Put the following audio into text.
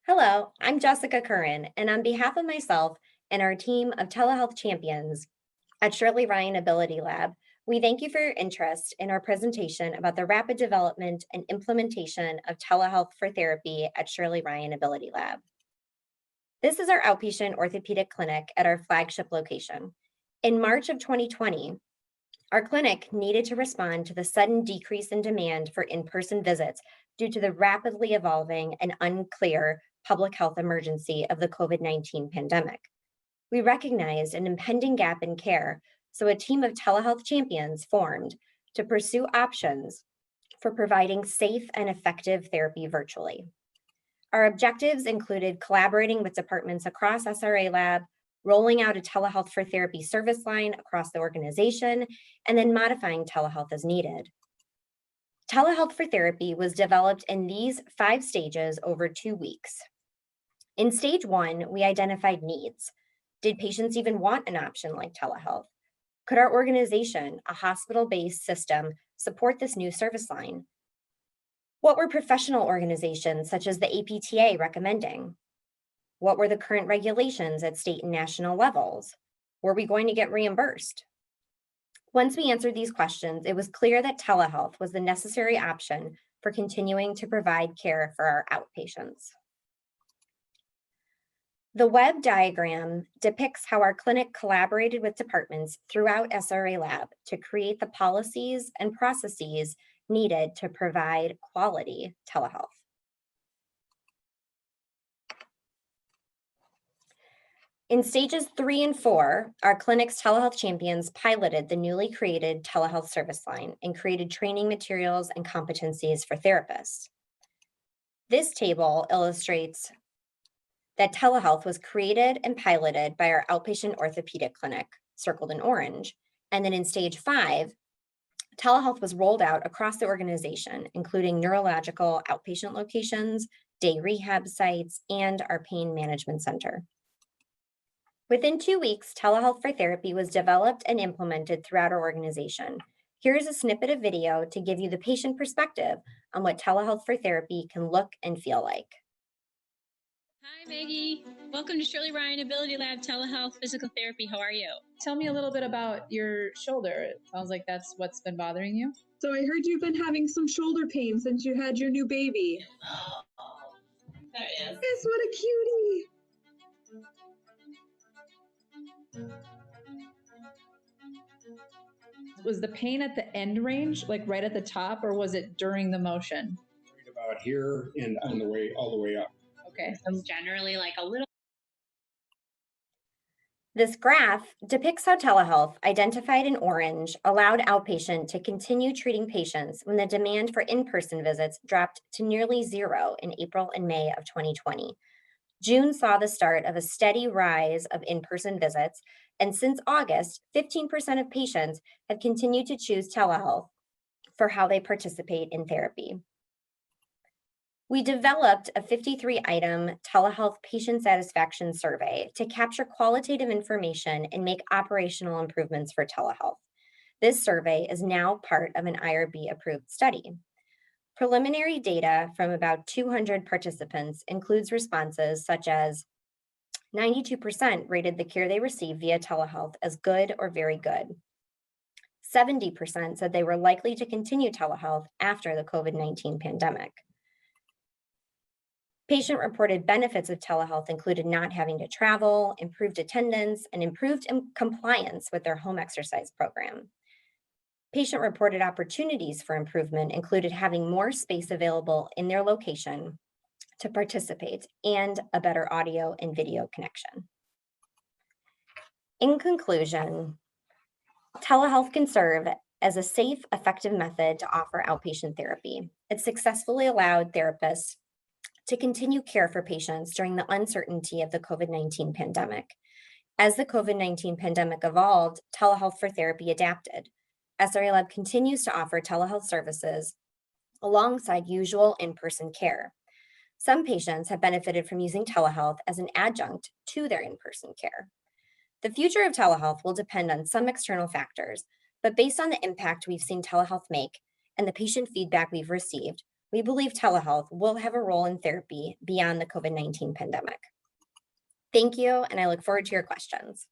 Hello, I'm Jessica Curran, and on behalf of myself and our team of telehealth champions at LeaRRn Ability Lab, we thank you for your interest in our presentation about the rapid development and implementation of telehealth for therapy at LeaRRn Ability Lab. This is our outpatient orthopedic clinic at our flagship location. In March of 2020, our clinic needed to respond to the sudden decrease in demand for in-person visits due to the rapidly evolving and unclear public health emergency of the COVID-19 pandemic. We recognized an impending gap in care, so a team of telehealth champions formed to pursue options for providing safe and effective therapy virtually. Our objectives included collaborating with departments across SRA Lab, rolling out a telehealth for therapy service line across the organization, and then modifying telehealth as needed. Telehealth for therapy was developed in these 5 stages over 2 weeks. In stage 1, we identified needs. Did patients even want an option like telehealth? Could our organization, a hospital-based system, support this new service line? What were professional organizations such as the APTA recommending? What were the current regulations at state and national levels? Were we going to get reimbursed? Once we answered these questions, it was clear that telehealth was the necessary option for continuing to provide care for our outpatients. The web diagram depicts how our clinic collaborated with departments throughout SRA Lab to create the policies and processes needed to provide quality telehealth. In stages 3 and 4, our clinic's telehealth champions piloted the newly created telehealth service line and created training materials and competencies for therapists. This table illustrates that telehealth was created and piloted by our outpatient orthopedic clinic, circled in orange. And then in stage 5, telehealth was rolled out across the organization, including neurological outpatient locations, day rehab sites, and our pain management center. Within 2 weeks, telehealth for therapy was developed and implemented throughout our organization. Here is a snippet of video to give you the patient perspective on what telehealth for therapy can look and feel like. Hi, Maggie. Welcome to LeaRRn Ability Lab Telehealth Physical Therapy. How are you? Tell me a little bit about your shoulder. It sounds like that's what's been bothering you. So I heard you've been having some shoulder pain since you had your new baby. There it is. Yes, what a cutie. Was the pain at the end range, like right at the top, or was it during the motion? Right about here and on the way, all the way up. Okay. It's generally like a little. This graph depicts how telehealth, identified in orange, allowed outpatient to continue treating patients when the demand for in-person visits dropped to nearly zero in April and May of 2020. June saw the start of a steady rise of in-person visits, and since August, 15% of patients have continued to choose telehealth for how they participate in therapy. We developed a 53-item telehealth patient satisfaction survey to capture qualitative information and make operational improvements for telehealth. This survey is now part of an IRB-approved study. Preliminary data from about 200 participants includes responses such as 92% rated the care they received via telehealth as good or very good. 70% said they were likely to continue telehealth after the COVID-19 pandemic. Patient-reported benefits of telehealth included not having to travel, improved attendance, and improved compliance with their home exercise program. Patient-reported opportunities for improvement included having more space available in their location to participate and a better audio and video connection. In conclusion, telehealth can serve as a safe, effective method to offer outpatient therapy. It successfully allowed therapists to continue care for patients during the uncertainty of the COVID-19 pandemic. As the COVID-19 pandemic evolved, telehealth for therapy adapted. SRA Lab continues to offer telehealth services alongside usual in-person care. Some patients have benefited from using telehealth as an adjunct to their in-person care. The future of telehealth will depend on some external factors, but based on the impact we've seen telehealth make and the patient feedback we've received, we believe telehealth will have a role in therapy beyond the COVID-19 pandemic. Thank you, and I look forward to your questions.